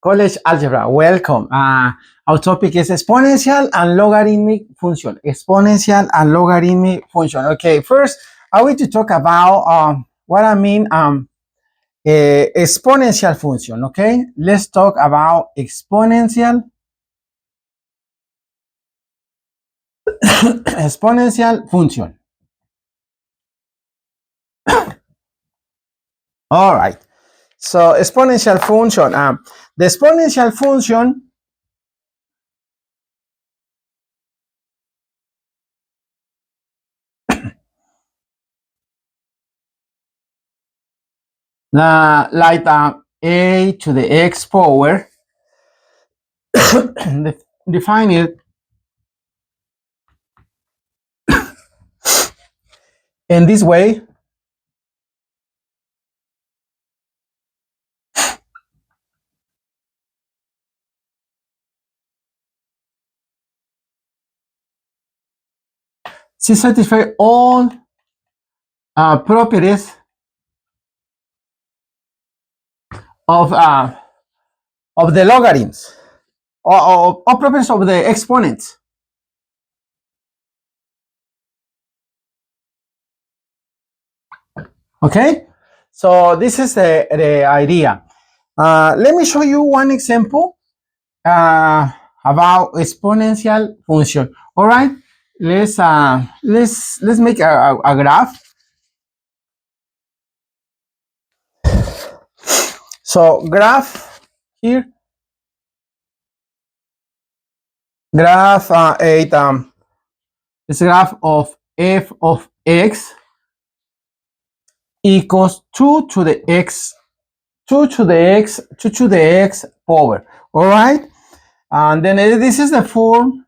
College Algebra, welcome. Our topic is exponential and logarithmic function. Exponential and logarithmic function. Okay, first, I want to talk about what I mean exponential function, okay? Let's talk about exponential exponential function. All right. So exponential function. The exponential function like a to the x power define it in this way. She satisfies all properties of the logarithms or properties of the exponents. Okay, so this is the idea. Let me show you one example about exponential function. All right, let's make a graph. So graph here, graph 8. This graph of f of x equals 2 to the x, 2 to the x, 2 to the x power. All right, and then this is the form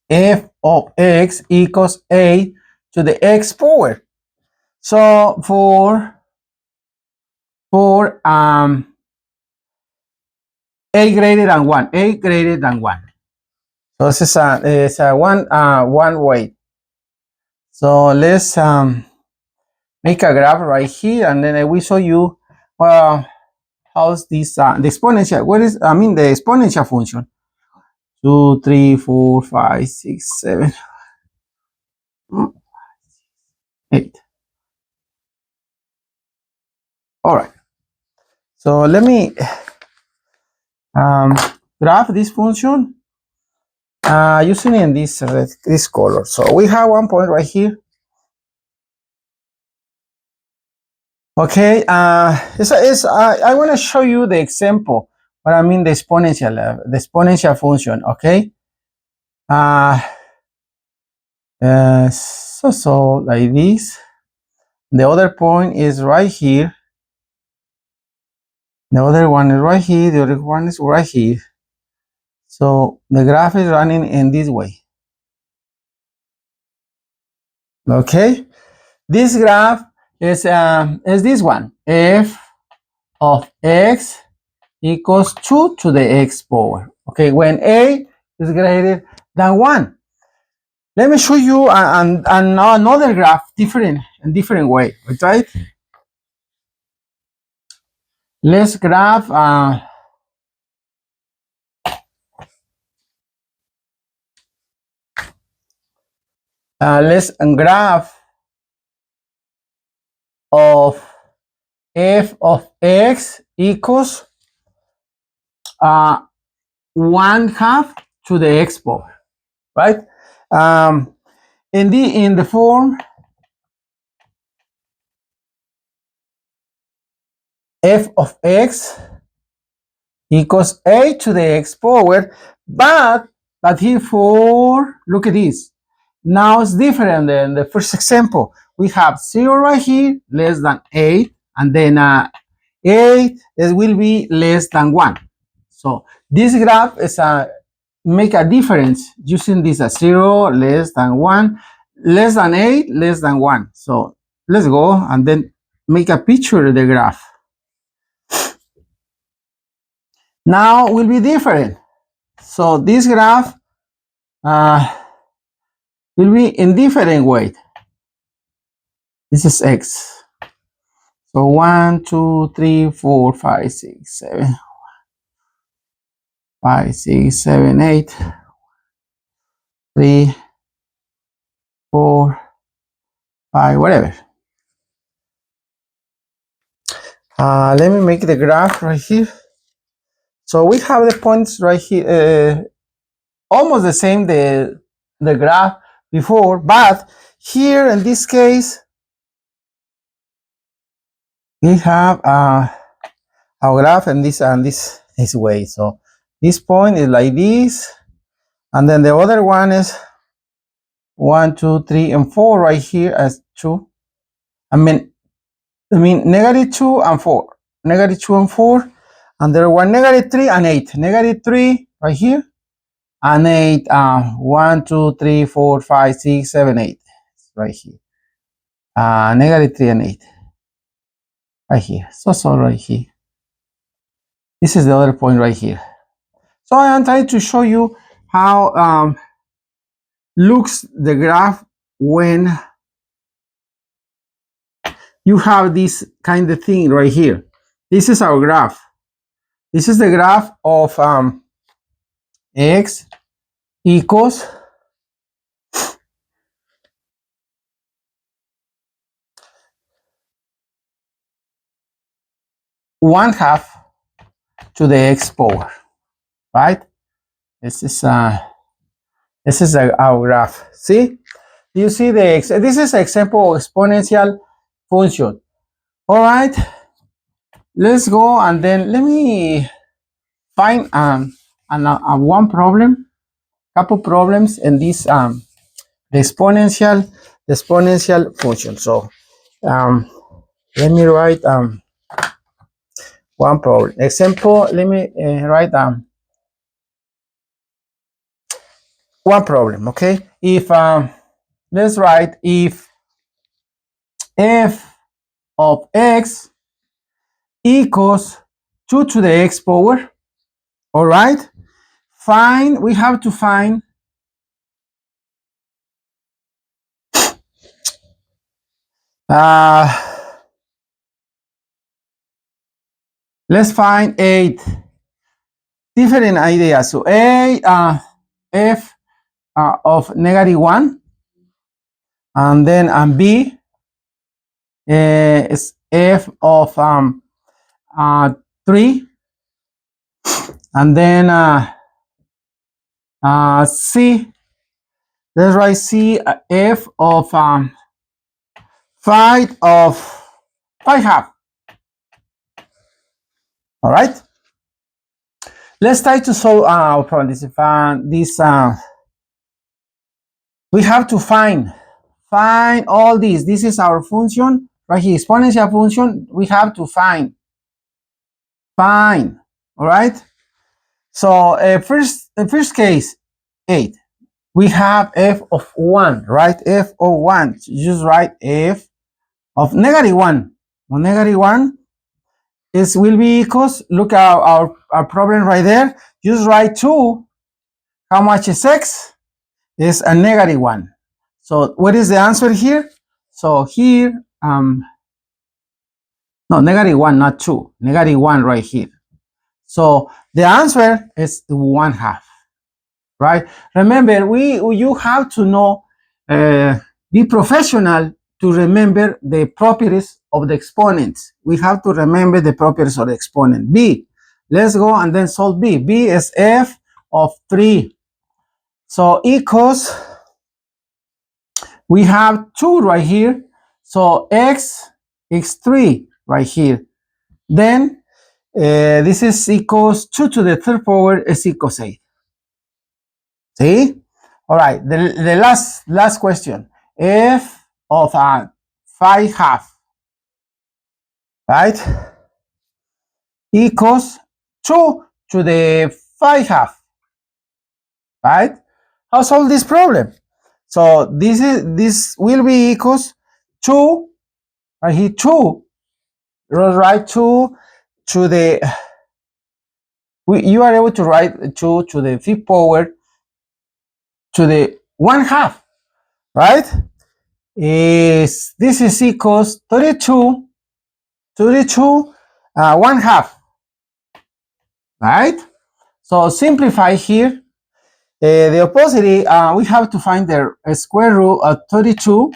f of x equals a to the x power. So for a greater than 1, a greater than 1. So this is a one way. So let's make a graph right here, and then I will show you how's this the exponential. What is the exponential function? 2, 3, 4, 5, 6, 7, 8. All right. So let me graph this function using in this color. So we have one point right here. Okay. I want to show you the example. What I mean the exponential function. Okay. So like this. The other point is right here. The other one is right here. The other one is right here. So the graph is running in this way. Okay. This graph is this one. F of x equals 2 to the x power. Okay. When a is greater than 1. Let me show you another graph in different way. Right? Let's graph let's graph of f of x equals 1/2 to the x power, right? In the form f of x equals a to the x power, but here for look at this. Now it's different than the first example. We have 0 right here, less than 8, and then 8 will be less than 1. So this graph is make a difference using this 0, less than 1, less than 8, less than 1. So let's go and then make a picture of the graph. Now will be different. So this graph will be in different way. This is x. So 1, 2, 3, 4, 5, 6, 7, 5, 6, 7, 8, 3, 4, 5, whatever. Let me make the graph right here. So we have the points right here, almost the same, the graph before, but here in this case, we have our graph and this way. So this point is like this, and then the other one is 1, 2, 3, and 4 right here as 2. I mean -2 and 4, -2 and 4, and there one -3 and 8, -3 right here, and 8, 1, 2, 3, 4, 5, 6, 7, 8 right here, -3 and 8 right here. So right here. This is the other point right here. So I am trying to show you how looks the graph when you have this kind of thing right here. This is our graph. This is the graph of x equals 1/2 to the x power, right? This is our graph. See, you see the x. This is example exponential function. All right, let's go and then let me find one problem, couple problems in this the exponential function. So let me write one problem example. Let me write one problem. Okay, if let's write if f of x equals 2 to the x power. All right, we have to find let's find 8 different ideas. So f of -1, and then b is f of 3, and then c, let's write c, f of 5 of 5/2. All right, let's try to solve our problem. This we have to find all these. This is our function right here, exponential function. We have to find. All right, so first case 8, we have f of 1, right? F of 1, just write f of -1. Well, -1 will be equals, look at our problem right there, just write 2. How much is x? Is a -1. So what is the answer here? So here no, -1, not 2, -1 right here. So the answer is 1/2, right? Remember, you have to know, be professional to remember the properties of the exponents. We have to remember the properties of the exponent. B, let's go and then solve B. B is f of 3. So equals, we have 2 right here. So x is 3 right here. Then this is equals 2 to the third power is equals 8. See? All right, the last question. F of 5/2, right? Equals 2 to the 5/2, right? How solve this problem? So this will be equals 2 right here, 2, right? 2 to the, you are able to write 2 to the fifth power to the 1/2, right? This is equals 32 32 1/2, right? So simplify here. The opposite, we have to find the square root of 32.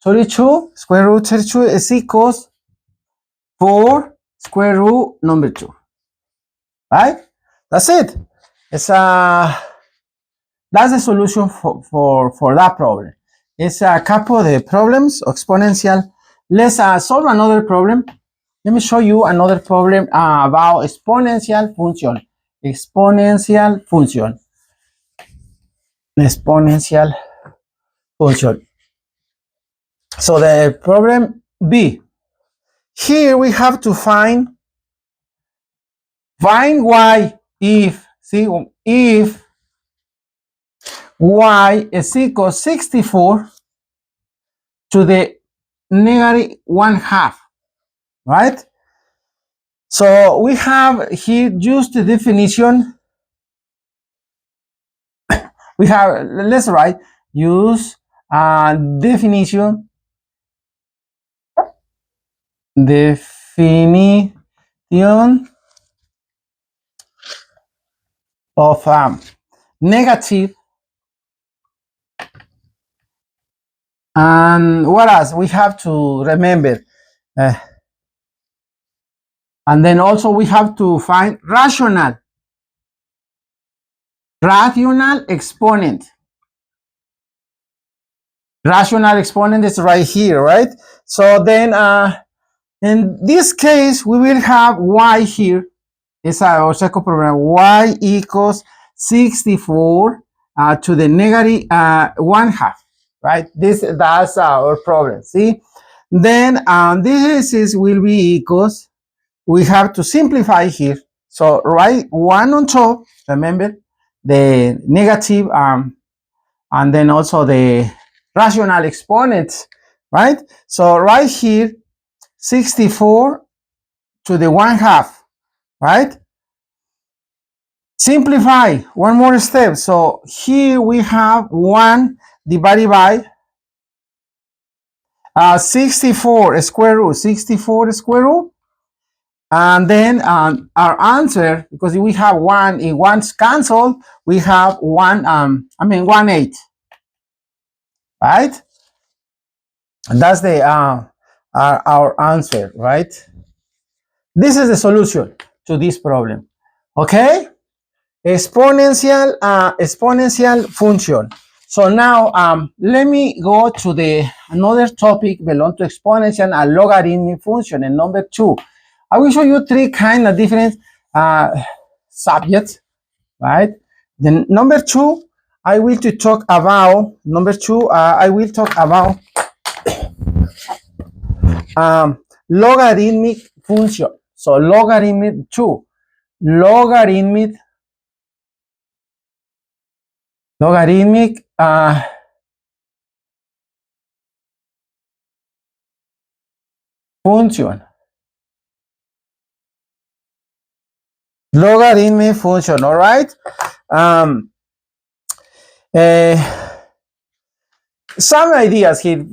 32, square root 32 is equals 4 square root number 2, right? That's it. It's that's the solution for that problem. It's a couple of the problems of exponential. Let's solve another problem. Let me show you another problem about exponential function. Exponential function. Exponential function. So the problem B. Here we have to find y if, see, if y is equal 64 to the negative 1/2, right? So we have here just the definition. We have, let's write, use definition of negative, and what else we have to remember, and then also we have to find rational exponent. Rational exponent is right here, right? So then in this case we will have y here. It's our second problem. Y equals 64 to the negative 1/2, right? That's our problem. See, then this will be equals. We have to simplify here. So write 1 on top. Remember the negative and then also the rational exponents, right? So right here 64 to the 1/2, right? Simplify, one more step. So here we have 1 divided by 64 square root, 64 square root. And then our answer, because we have 1, in one's cancelled, we have 1/8, right? And that's the our answer, right? This is the solution to this problem, okay? Exponential function. So now let me go to the another topic belong to exponential and logarithmic function. And number 2, I will show you 3 kind of different subjects, right? Then number 2, I will talk about logarithmic function. So logarithmic 2, logarithmic function. Logarithmic function, all right? Some ideas here.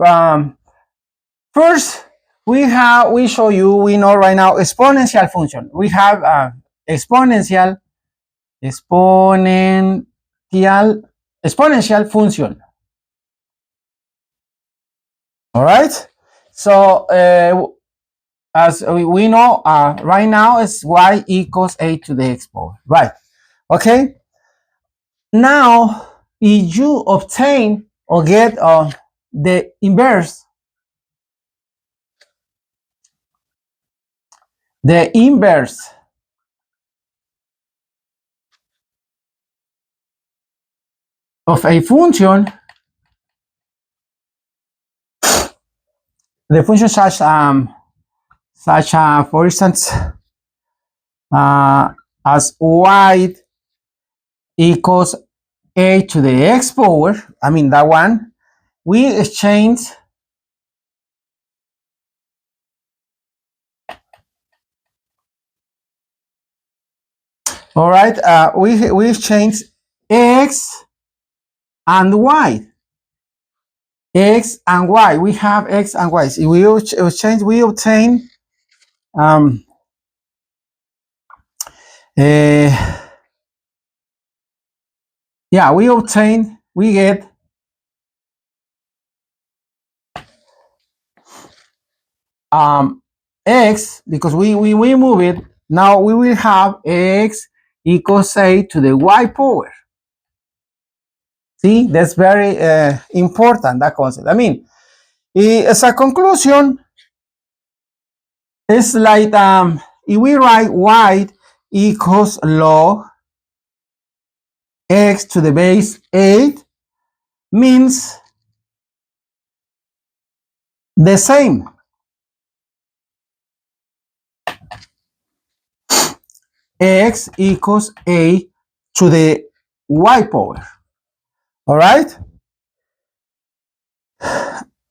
First, we know right now exponential function. We have exponential function. All right. So as we know right now is y equals a to the x power, right? Okay. Now, if you obtain or get the inverse of a function, the function such for instance as y equals a to the x power, I mean that one, we exchange all right, we exchange x and y. X and y, we have x and y. If we exchange, we obtain yeah, we get x, because we move it. Now we will have x equals a to the y power. See, that's very important, that concept. I mean, as a conclusion, it's like if we write y equals log x to the base 8, means the same. X equals a to the y power. All right?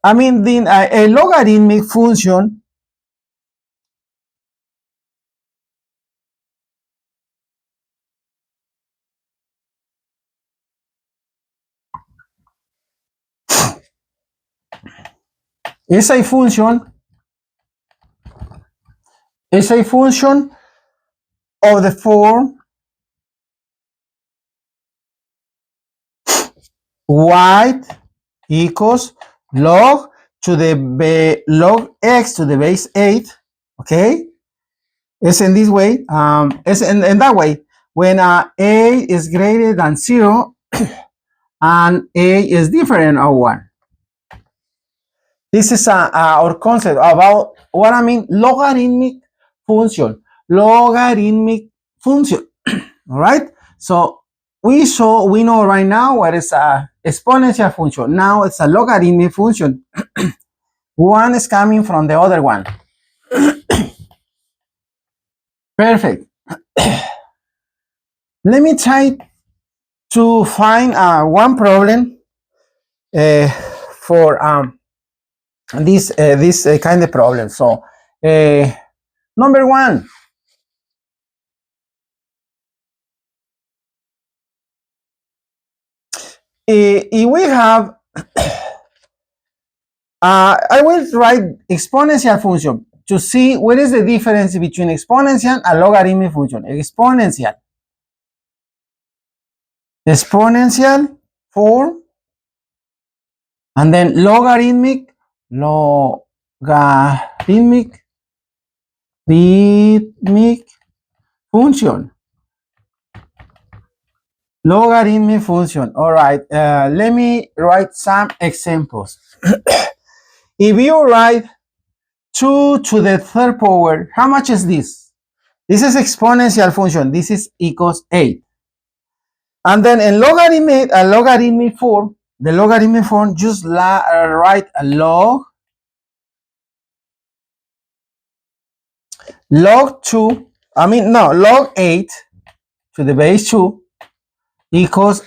I mean, then a logarithmic function is a function of the form y equals log to the log x to the base 8. Okay, it's in this way. It's in that way. When a is greater than 0 and a is different of 1. This is our concept about what I mean logarithmic function. Logarithmic function. All right. So we know right now what is a exponential function. Now it's a logarithmic function. One is coming from the other one. Perfect. Let me try to find one problem for this kind of problem. So number one. If we have I will write exponential function to see what is the difference between exponential and logarithmic function. Exponential form, and then logarithmic function. Logarithmic function. All right. Let me write some examples. If you write 2 to the third power, how much is this? This is exponential function. This is equals 8. And then in logarithmic form, the logarithmic form, just write a log 2, log 8 to the base 2 equals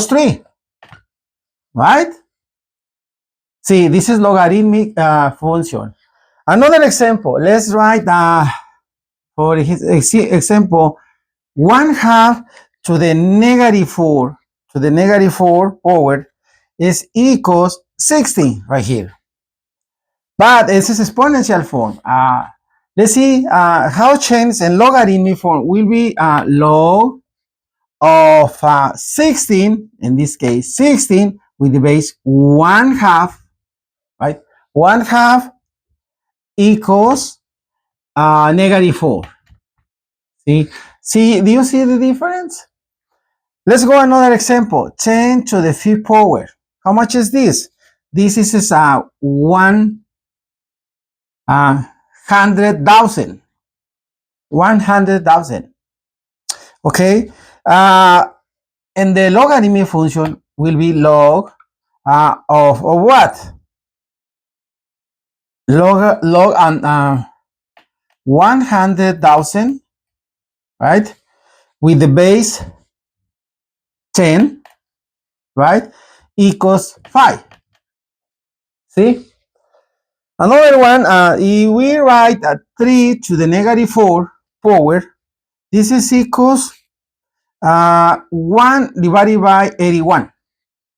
3, right? See, this is logarithmic function. Another example, let's write for his example 1/2 to the -4 power is equals 16 right here. But this is exponential form. Let's see how change in logarithmic form will be log of 16, in this case 16 with the base 1/2, right? 1/2 equals -4. See, do you see the difference? Let's go another example. 10 to the 5th power. How much is this? This is 100,000. 100,000. Okay. And the logarithmic function will be log of what? Log and 100,000, right? With the base 10, right? Equals 5. See? Another one, if we write 3 to the -4 power, this is equals 1 divided by 81.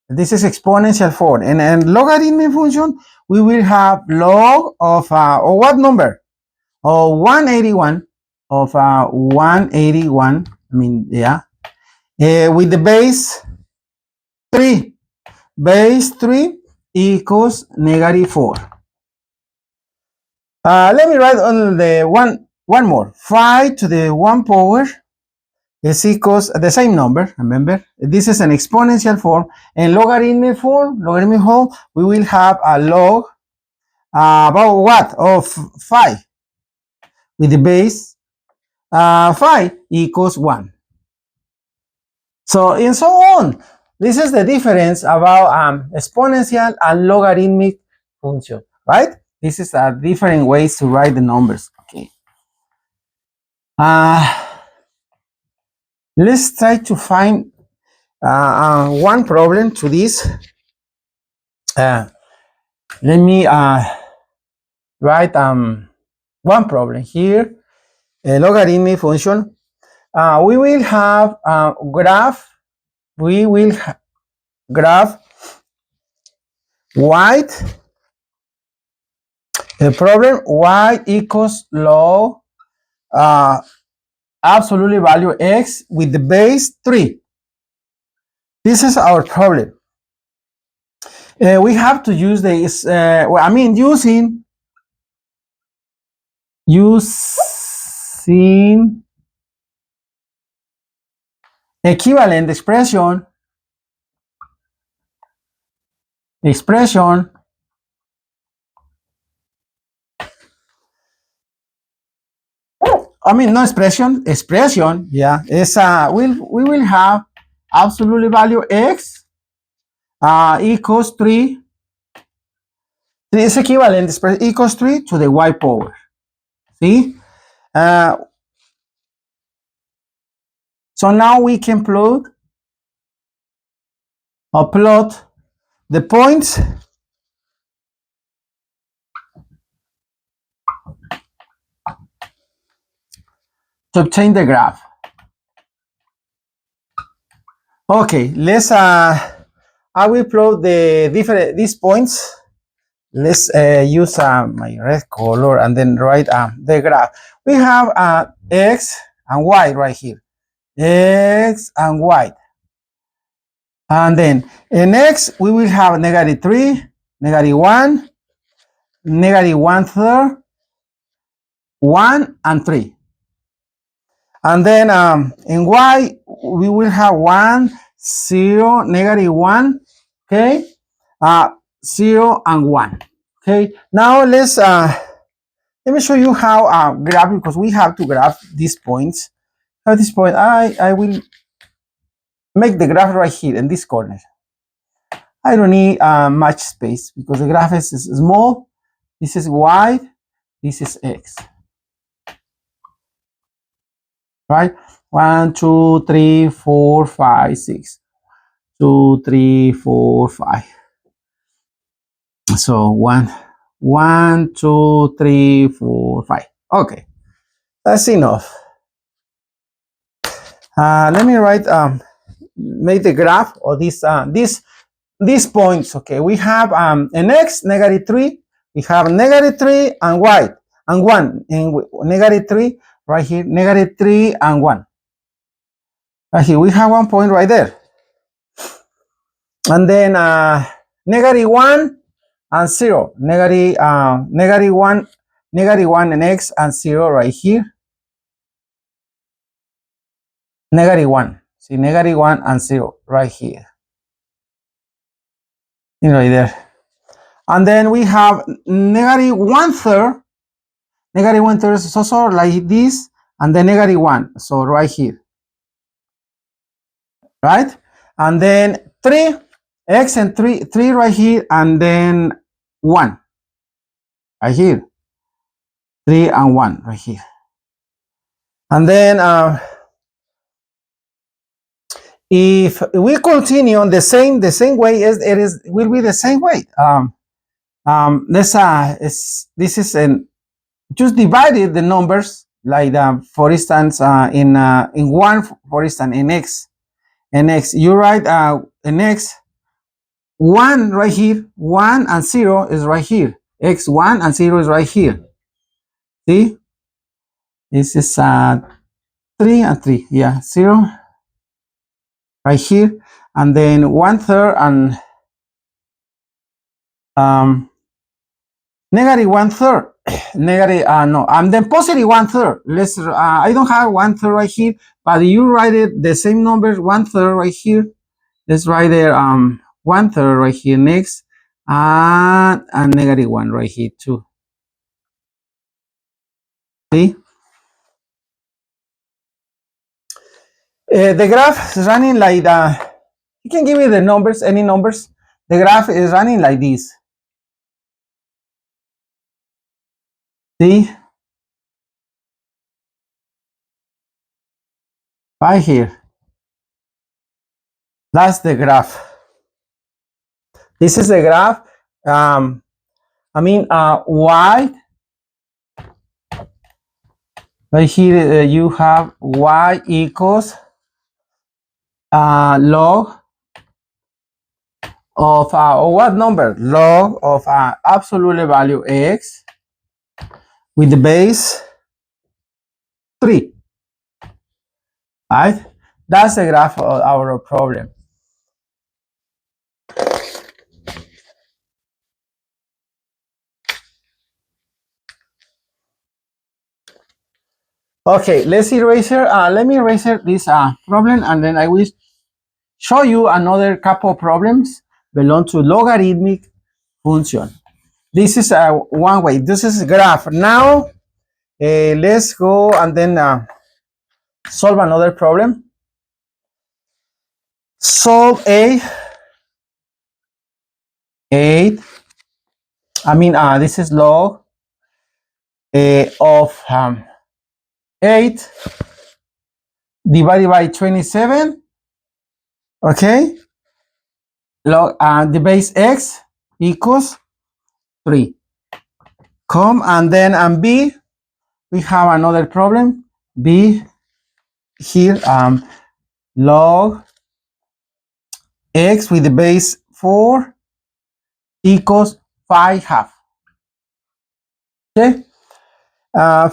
This is exponential form. And logarithmic function we will have log of or what number? Or 181 of 181. I mean, yeah, with the base 3. Base 3 equals negative 4. Let me write on the one more. 5 to the 1 power is equals the same number. Remember, this is an exponential form. And logarithmic form, we will have a log about what? Of 5 with the base 5 equals 1. So, and so on. This is the difference about exponential and logarithmic function, right? This is different ways to write the numbers. Okay. Let's try to find one problem to this. Let me write one problem here. A logarithmic function. We will have a graph. We will graph y. The problem y equals log absolute value x with the base 3. This is our problem. We have to use this. Using equivalent expression. Expression. Yeah, is we will have absolute value x equals 3. This equivalent expression equals 3 to the y power. See? So now we can plot the points to obtain the graph. Okay, let's I will plot these points. Let's use my red color and then write the graph. We have x and y right here. X and y. And then in x, we will have negative 3, negative 1, negative 1/3, 1 and 3. And then in y, we will have 1, 0, negative 1, okay? 0 and 1. Okay, now let me show you how graph, because we have to graph these points. At this point, I will make the graph right here in this corner. I don't need much space because the graph is small. This is y, this is x. Right? 1, 2, 3, 4, 5, 6. 2, 3, 4, 5. So 1, 2, 3, 4, 5. Okay, that's enough. Let me write make the graph of these points. Okay, we have an x, negative 3. We have negative 3 and y and 1, and negative 3 right here, negative 3 and 1. Right here we have 1 point right there, and then negative 1 and 0, negative 1 and x and 0 right here, negative 1. See, negative 1 and 0 right here, right there. And then we have negative 1/3. Negative 1/3 is also like this, and then negative 1. So right here, right? And then 3, x and 3 right here, and then 1 right here. 3 and 1 right here. And then if we continue on the same way as it will be the same way. This is just divided the numbers, like for instance in 1, for instance in x, you write in x 1 right here, 1 and 0 is right here. X1 and 0 is right here. See? This is 3 and 3. Yeah, 0 right here. And then 1/3 and negative 1/3. Negative, no, and then positive 1/3. Let's, I don't have 1/3 right here, but you write it the same number, 1/3 right here. Let's write there, 1/3 right here next, and negative 1 right here too. See? The graph is running like you can give me the numbers, any numbers. The graph is running like this. See? Right here. That's the graph. This is the graph. Y. Right here, you have y equals log of what number? Log of absolute value x with the base 3. Right? That's the graph of our problem. Okay, let's erase here. Let me erase this problem, and then I will show you another couple of problems belong to logarithmic function. This is one way. This is graph. Now, let's go and then solve another problem. Solve 8. This is log of 8 divided by 27. Okay. Log the base x equals 3. Come and then B, we have another problem. B here, log x with the base 4 equals 5/2. Okay.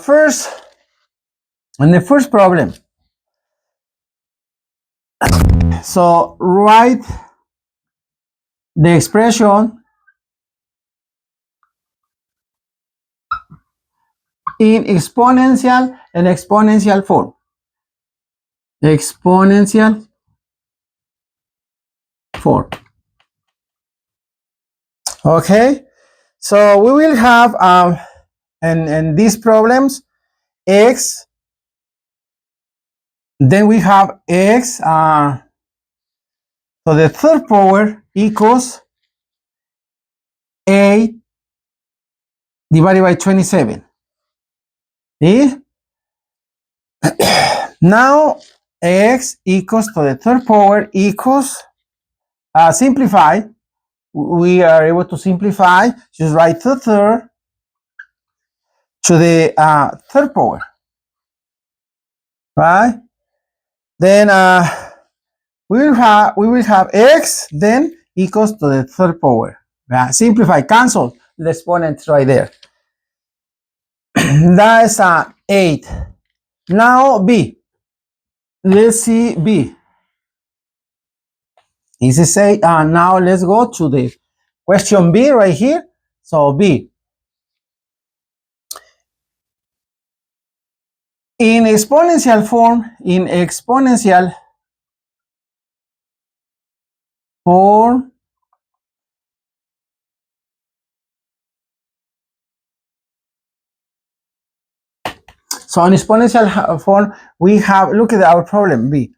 First, on the first problem, so write the expression in exponential and exponential form. Exponential form. Okay. So we will have and these problems x. Then we have x to the third power equals 8 divided by 27. See? Now x equals to the third power equals simplify. We are able to simplify. Just write the third to the third power, right? Then we will have x then equals to the third power. Simplify, cancel the exponents right there. That is 8. Now B. Let's see B. This is 8. Now let's go to the question B right here. So B. In exponential form, so in exponential form, we have, look at our problem B.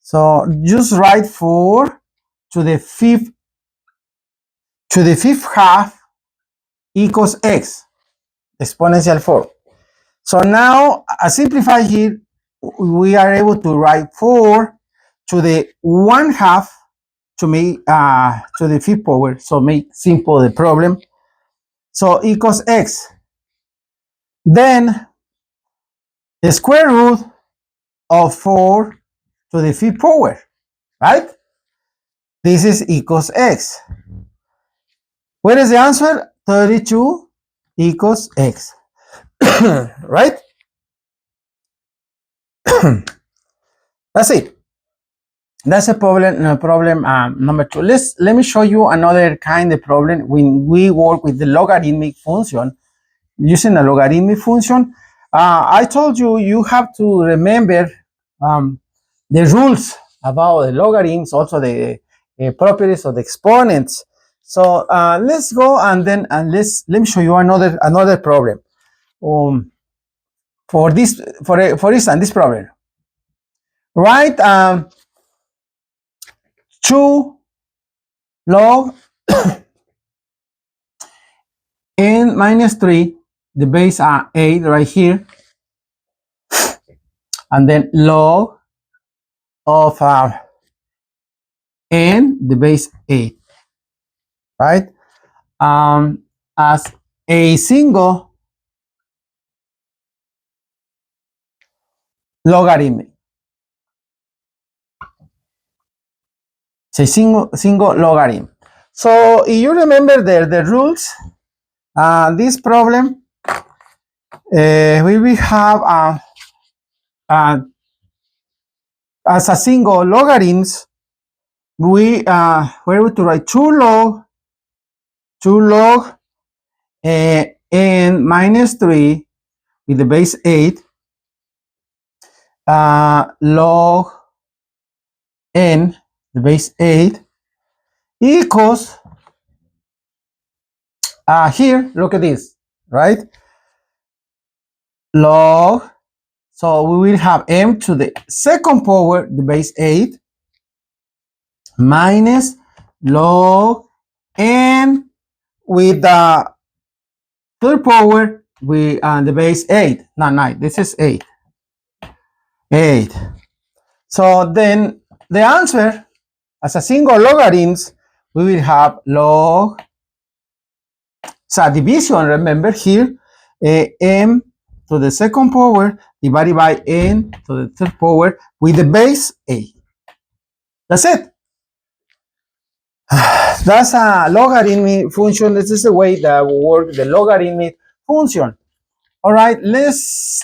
So just write 4 to the fifth half equals x, exponential form. So now, simplify here, we are able to write 4 to the 1/2 to make to the fifth power. So make simple the problem. So equals x. Then the square root of 4 to the fifth power, right? This is equals x. What is the answer? 32 equals x. Right? That's it. That's a problem number 2. Let me show you another kind of problem when we work with the logarithmic function. Using a logarithmic function, I told you you have to remember the rules about the logarithms, also the properties of the exponents. So let's go and then let me show you another problem. For instance, this problem. Write 2 log n minus 3, the base 8 right here, and then log of n, the base 8, right? As a single logarithm. It's a single logarithm. So if you remember the rules, this problem, we will have as a single logarithms, we're able to write 2 log n minus 3 with the base 8 log n, the base 8, equals here, look at this, right? Log, so we will have m to the second power, the base 8, minus log n with the third power with the base 8. No, 9. This is 8. 8. So then the answer, as a single logarithms, we will have log, so division, remember here, m to the second power divided by n to the third power with the base 8. That's it. That's a logarithmic function. This is the way that we work the logarithmic function. All right, let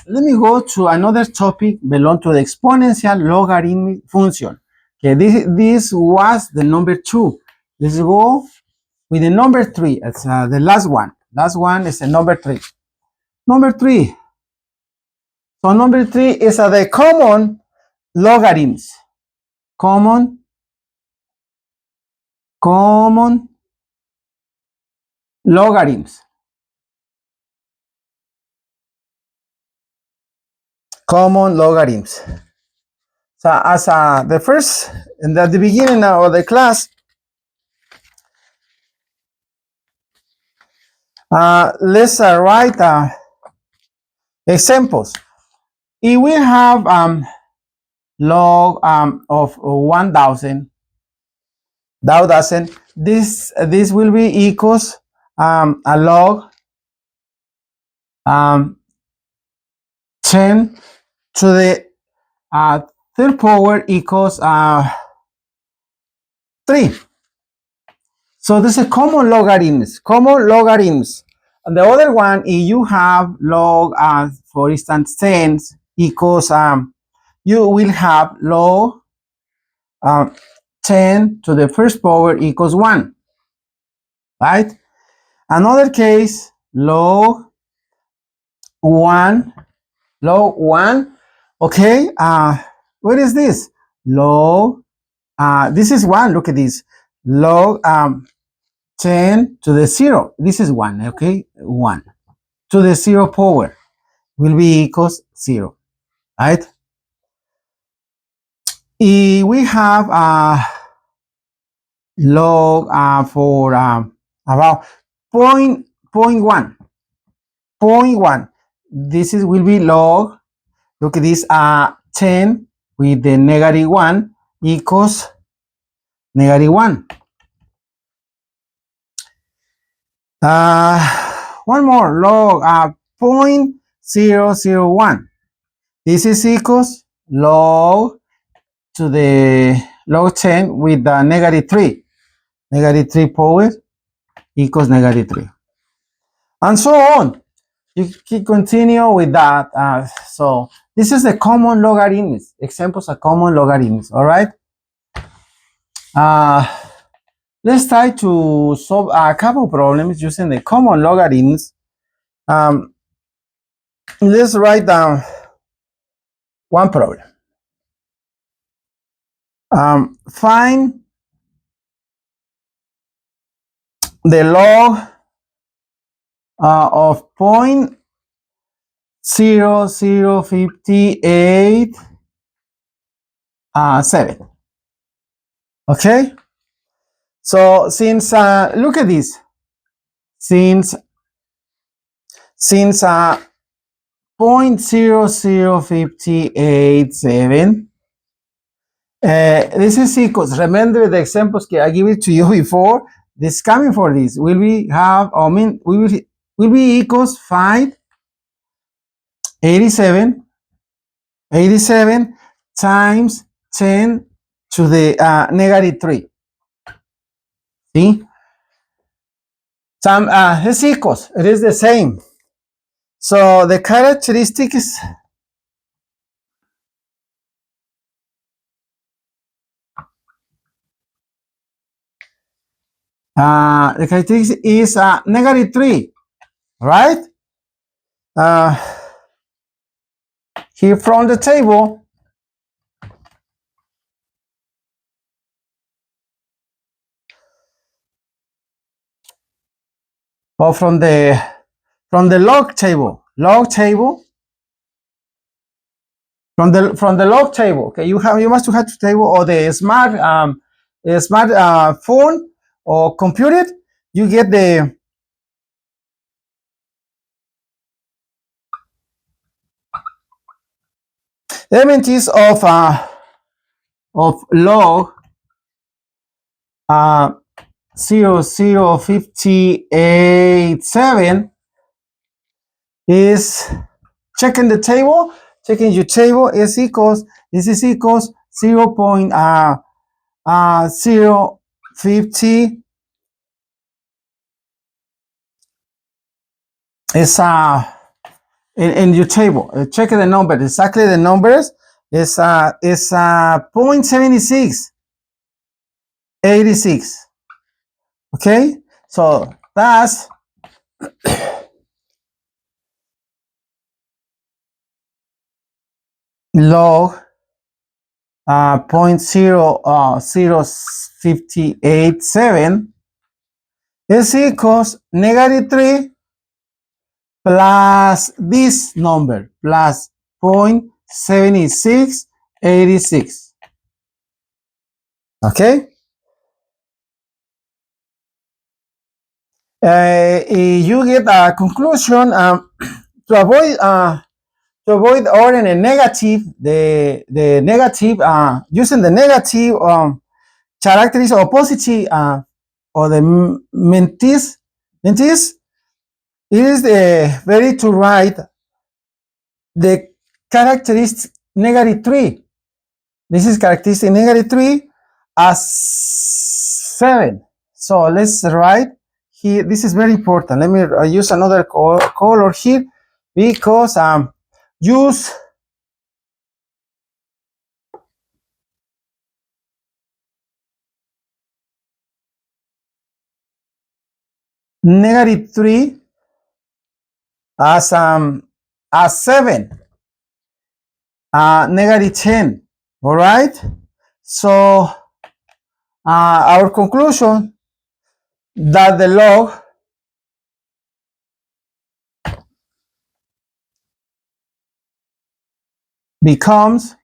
me go to another topic belong to the exponential logarithmic function. Okay, this was the number 2. Let's go with the number 3. It's the last one. Last one is the number 3. Number 3. So number 3 is the common logarithms. Common logarithms. Common logarithms. So as the first, in the beginning of the class, let's write examples. If we have log of 1,000, this will be equals a log 10 to the third power equals 3. So this is common logarithms. And the other one, if you have log, for instance, 10 equals, you will have log 10 to the first power equals 1, right? Another case, log 1, okay, what is this? Log, this is 1, look at this, log 10 to the 0, this is 1, okay, 1 to the 0 power will be equals 0, right? If we have log for about 0.1, this will be log, look at this, 10 with the negative 1 equals negative 1. One more, log 0.001. This is equals log log 10 with the negative 3. Negative 3 power equals negative 3. And so on. You can continue with that. So this is the common logarithms, examples of common logarithms, all right? Let's try to solve a couple problems using the common logarithms. Let's write down one problem. Find the log of 0.0058 okay, so since look at this, since 0.00587 this is equals, remember the examples I give it to you before, this coming for this will we have, I mean, will be equals 587 times 10 to the negative 3. See? It's equals, it is the same. So the characteristics is negative 3, right? Here from the table, or from the log table, from the log table. Okay, you must have the table or the smart phone or computer. You get the elements of log 0.05887 is checking the table. Checking your table is equals. This is equals 0.050 is in your table. Check the number. Exactly the numbers is 0.7686. Okay, so that's log 0.00587 is equals negative 3 plus this number plus 0.7686. Okay. You get a conclusion to avoid ordering a negative, the negative using the negative characteristics or positive or the mentis. It is very to write the characteristic negative 3. This is characteristic negative 3 as 7. So let's write here. This is very important. Let me use another color here because use negative 3 as 7, negative 10. All right. So our conclusion that the log becomes,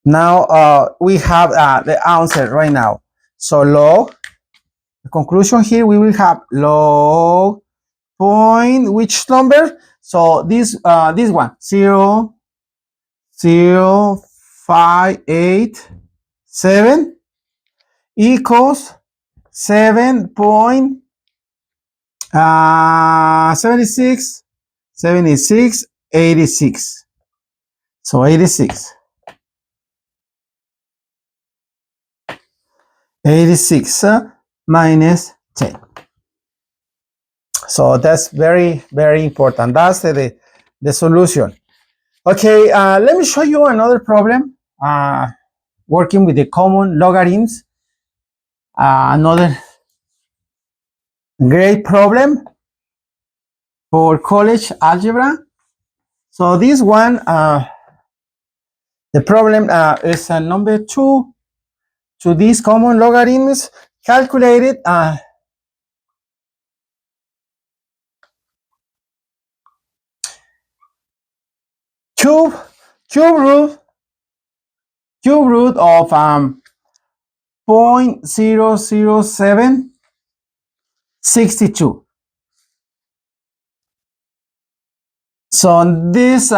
now we have the answer right now. So log, the conclusion here, we will have log point, which number? So this one, 0.00587 equals 7.7686. So 86. 86 minus 10. So that's very, very important. That's the solution. Okay, let me show you another problem working with the common logarithms. Another great problem for college algebra. So this one, the problem is number 2. To these common logarithms calculated cube root of 0.00762. So this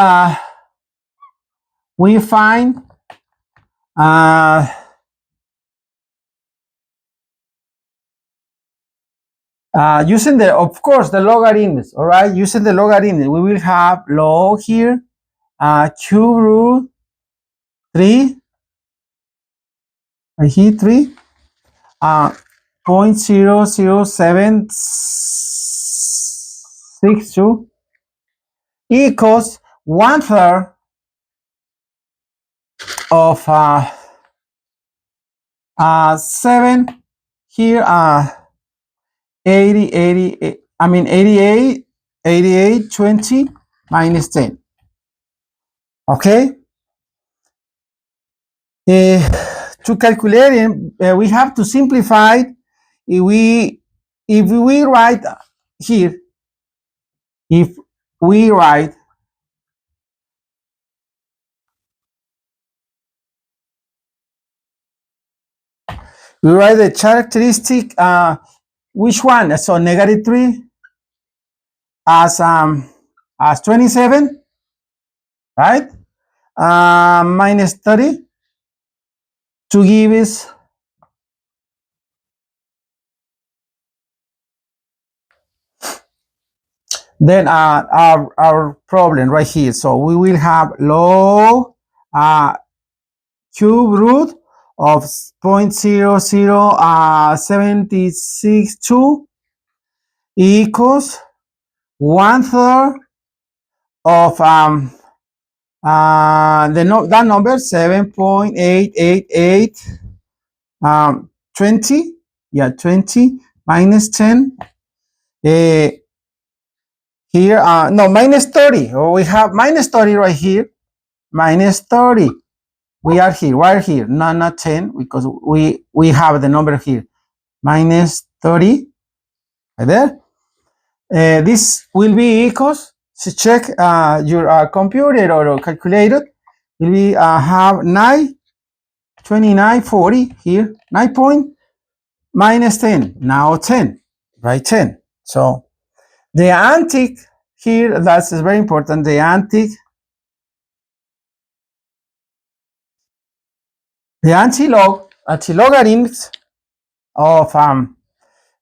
we find using of course the logarithms. All right, using the logarithms, we will have log here, cube root 3, right here 3, 0.00762 equals 1/3 of 7 here 88 20 minus 10. Okay, to calculate it, we have to simplify. If we write here, if we write the characteristic, which one? So -3 as 27, right? Minus 30 to give us then our problem right here. So we will have log cube root of 0.00762 equals 1/3 of that number 7.888 20, yeah, 20 minus 10 here no, minus 30. We have minus 30 right here, minus 30. We are here, not 10, because we have the number here, minus 30 right there. This will be equals, to check your computer or calculator, will be have 2940 here, 9 point minus 10, now 10, right? 10. So the antic here, that's very important, the anti-logarithms of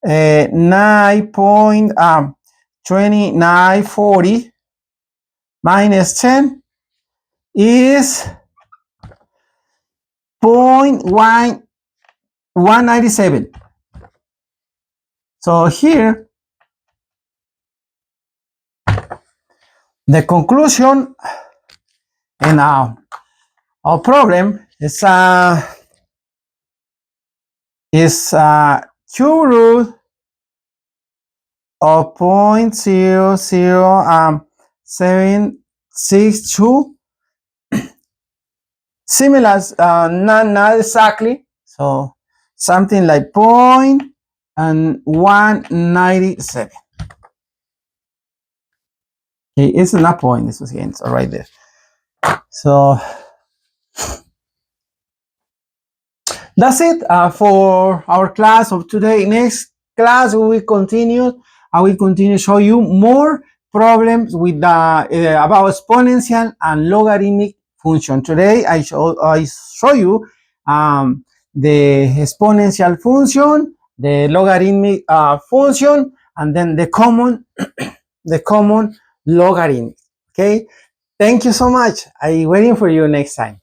9.2940 minus 10 is 0.197. So here, the conclusion in our problem is cube root of 0.00762, similar, not exactly, so something like 0.197. Okay, it's not point, this was again, so right there. So that's it for our class of today. Next class we will continue. I will continue to show you more problems with about exponential and logarithmic function. Today I show you the exponential function, the logarithmic function, and then the common logarithm. Okay, thank you so much. I'm waiting for you next time.